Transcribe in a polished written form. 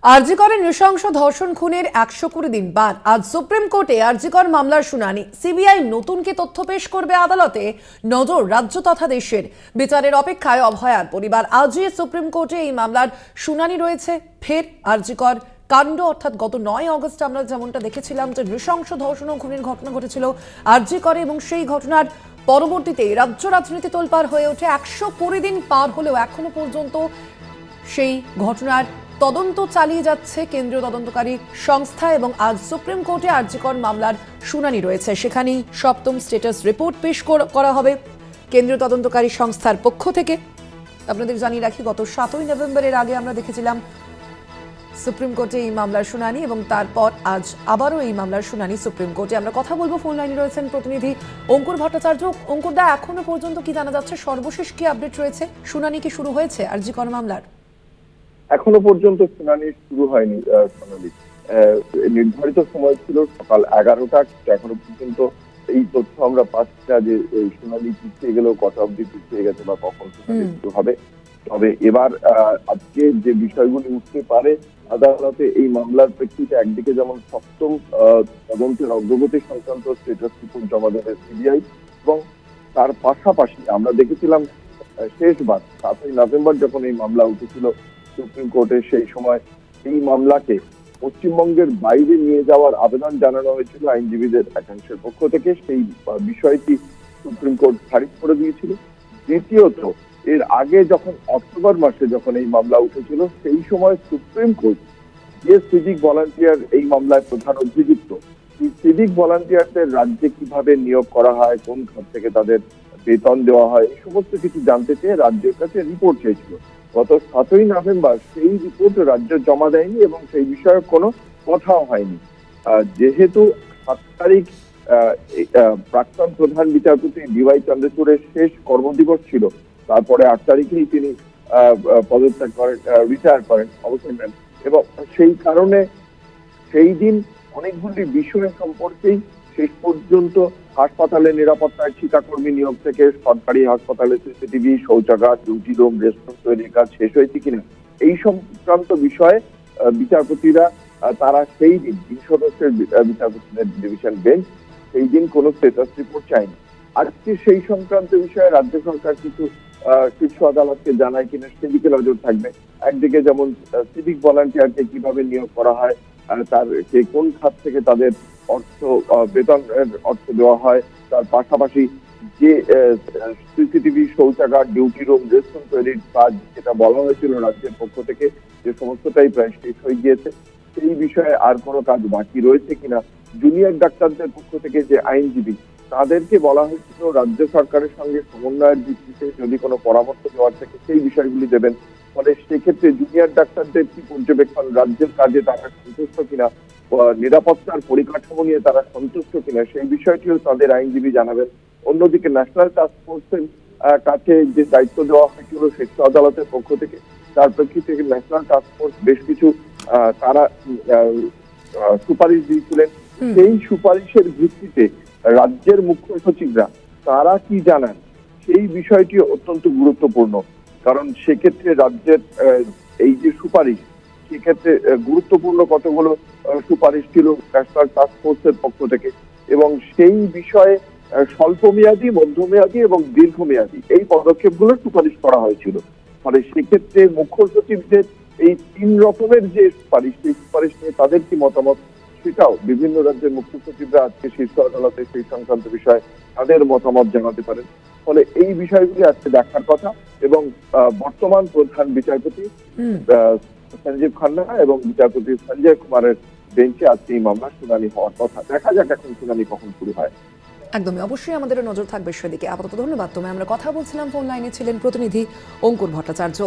আরজিকরে নৃশংস ধর্ষণ খুনের 120 দিন বাদ আজ সুপ্রিম কোর্টে আরজিকর মামলার শুনানি। সিবিআই নতুন কি তথ্য পেশ করবে আদালতে, নজর রাজ্য তথা দেশের। বিচারের অপেক্ষায় অভয়ার পরিবার। আজই সুপ্রিম কোর্টে এই মামলার শুনানি রয়েছে। ফের আরজিকর কাণ্ড, অর্থাৎ গত 9 আগস্ট আমরা যেমনটা দেখেছিলাম যে নৃশংস ধর্ষণ ও খুনের ঘটনা ঘটেছিল আরজিকরে, এবং সেই ঘটনার পরবর্তীতে রাজ্য রাজনীতি তোলপাড় হয়ে ওঠে। 120 দিন পার হলেও এখনো পর্যন্ত সেই ঘটনার তদন্ত চালিয়ে যাচ্ছে কেন্দ্রীয় তদন্তকারী সংস্থা, এবং আজ সুপ্রিম কোর্টে আরজিকর মামলার শুনানি রয়েছে। সেখানেই সপ্তম স্ট্যাটাস রিপোর্ট পেশ করা হবে কেন্দ্রীয় তদন্তকারী সংস্থার পক্ষ থেকে। আপনাদের জানিয়ে রাখি, গত 7ই নভেম্বরের আগে আমরা দেখেছিলাম সুপ্রিম কোর্টে এই মামলার শুনানি, এবং তারপর আজ আবারও এই মামলার শুনানি সুপ্রিম কোর্টে। আমরা কথা বলবো, ফোন লাইনে রয়েছেন প্রতিনিধি অঙ্কুর ভট্টাচার্য। অঙ্কুরদা, এখনো পর্যন্ত কি জানা যাচ্ছে, সর্বশেষ কি আপডেট রয়েছে? শুনানি কি শুরু হয়েছে আরজিকর মামলার? এখনো পর্যন্ত শুনানি শুরু হয়নি সোনালী। নির্ধারিত সময় ছিল সকাল 11টা। এখনো পর্যন্ত এই তথ্য আমরা পাচ্ছি না যে শুনানি পিছিয়ে গেলেও কত অবধি পিছিয়ে গেছে বা কখন শুনানি শুরু হবে। তবে এবার আজকে যে বিষয়গুলি উঠতে পারে আদালতে এই মামলার প্রেক্ষিতে, একদিকে যেমন সপ্তম তদন্তের অগ্রগতি সংক্রান্ত স্টেটাস রিপোর্ট জমা দেবে সিবিআই, এবং তার পাশাপাশি আমরা দেখেছিলাম শেষবার 7ই নভেম্বর যখন এই মামলা উঠেছিল সুপ্রিম কোর্টে, সেই সময় এই মামলাকে পশ্চিমবঙ্গের বাইরে নিয়ে যাওয়ার আবেদন জানানো হয়েছিল আইনজীবীদের একাংশের পক্ষ থেকে। সেই বিষয়টি সুপ্রিম কোর্ট খারিজ করে দিয়েছিল। দ্বিতীয়ত, এর আগে যখন অক্টোবর মাসে যখন এই মামলা উঠেছিল, সেই সময় সুপ্রিম কোর্ট যে সিভিক ভলান্টিয়ার এই মামলায় প্রধান অভিযুক্ত, এই সিভিক ভলান্টিয়ারদের রাজ্যে কিভাবে নিয়োগ করা হয়, কোন খাত থেকে তাদের বেতন দেওয়া হয়, এই সমস্ত কিছু জানতে চেয়ে রাজ্যের কাছে রিপোর্ট চেয়েছিল। গত 7ই নভেম্বর সেই রিপোর্ট রাজ্য জমা দেয়নি এবং সেই বিষয়ে কোনো কথাও হয়নি। যেহেতু 7 তারিখ প্রাক্তন প্রধান বিচারপতি ডিওয়াই চন্দ্রচূড়ের শেষ কর্মদিবস ছিল, তারপরে 8 তারিখেই তিনি পদত্যাগ করেন, রিটায়ার করেন, অবসর নেন, এবং সেই কারণে সেই দিন অনেকগুলি বিষয় সম্পর্কেই শেষ পর্যন্ত হাসপাতালে নিরাপত্তায় ঠিকাকর্মী নিয়োগ থেকে সরকারি হাসপাতালে সিসিটিভি, শৌচাগার, ডিউটি রুম, রেস্টুরেন্ট তৈরির কাজ শেষ হয়েছে কিনা, এই সংক্রান্ত বিষয়ে বিচারপতিরা তারা সেই দিন 3 সদস্যের বিচারপতিদের ডিভিশন বেঞ্চ সেই দিন কোনো স্ট্যাটাস রিপোর্ট চায়নি। আজকে সেই সংক্রান্ত বিষয়ে রাজ্য সরকার কিছু শীর্ষ আদালতকে জানায় কিনা সেদিকে নজর থাকবে। একদিকে যেমন সিভিক ভলান্টিয়ারকে কিভাবে নিয়োগ করা হয়, তার কোন খাত থেকে তাদের অর্থ বেতনের অর্থ দেওয়া হয়, তার পাশাপাশি যে সিসিটিভি, শৌচাগার, ডিউটি রুম, রেস্টুরেন্ট তৈরির কাজ যেটা বলা হয়েছিল রাজ্যের পক্ষ থেকে, যে সমস্তটাই প্রায় শেষ হয়ে গিয়েছে, সেই বিষয়ে আর কোনো কাজ বাকি রয়েছে কিনা। জুনিয়র ডাক্তারদের পক্ষ থেকে যে আইনজীবী, তাদেরকে বলা হয়েছিল রাজ্য সরকারের সঙ্গে সমন্বয়ের ভিত্তিতে যদি কোনো পরামর্শ দেওয়ার থেকে সেই বিষয়গুলি দেবেন। ফলে সেক্ষেত্রে জুনিয়র ডাক্তারদের কি পর্যবেক্ষণ, রাজ্যের কাজে তারা সন্তুষ্ট কিনা, নিরাপত্তার পরিকাঠামো নিয়ে তারা সন্তুষ্ট কিনা, সেই বিষয়টিও তাদের আইনজীবী জানাবেন। অন্যদিকে ন্যাশনাল টাস্ক ফোর্সের কাছে যে দায়িত্ব দেওয়া হয়েছিল শীর্ষ আদালতের পক্ষ থেকে, তার প্রেক্ষিতে ন্যাশনাল টাস্ক ফোর্স বেশ কিছু তারা সুপারিশ দিয়েছিলেন। সেই সুপারিশের ভিত্তিতে রাজ্যের মুখ্য সচিবরা তারা কি জানান, সেই বিষয়টি অত্যন্ত গুরুত্বপূর্ণ। কারণ সেক্ষেত্রে রাজ্যের এই যে সুপারিশ, সেক্ষেত্রে গুরুত্বপূর্ণ কতগুলো সুপারিশ ছিল ন্যাশনাল টাস্ক ফোর্সের পক্ষ থেকে, এবং সেই বিষয়ে স্বল্পমেয়াদী, মধ্যমেয়াদী এবং দীর্ঘমেয়াদী এই পদক্ষেপগুলো সুপারিশ করা হয়েছিল। ফলে সেক্ষেত্রে মুখ্য সচিবদের এই 3 রকমের যে সুপারিশ, সেই সুপারিশ নিয়ে তাদের কি মতামত, সেটাও বিভিন্ন রাজ্যের মুখ্য সচিবরা আজকে শীর্ষ আদালতে সেই সংক্রান্ত বিষয়ে তাদের মতামত জানাতে পারেন। ফলে এই বিষয়গুলি আজকে দেখার কথা, এবং বর্তমান প্রধান বিচারপতি সঞ্জীব খান্না এবং বিচারপতি সঞ্জয় কুমারের বেঞ্চে আজকে এই মামলার শুনানি হওয়ার কথা। দেখা যাক এখন শুনানি কখন শুরু হয়। একদমই, অবশ্যই আমাদেরও নজর থাকবে সেদিকে। আপাতত ধন্যবাদ। আমরা কথা বলছিলাম, ফোন লাইনে ছিলেন প্রতিনিধি অঙ্কুর ভট্টাচার্য।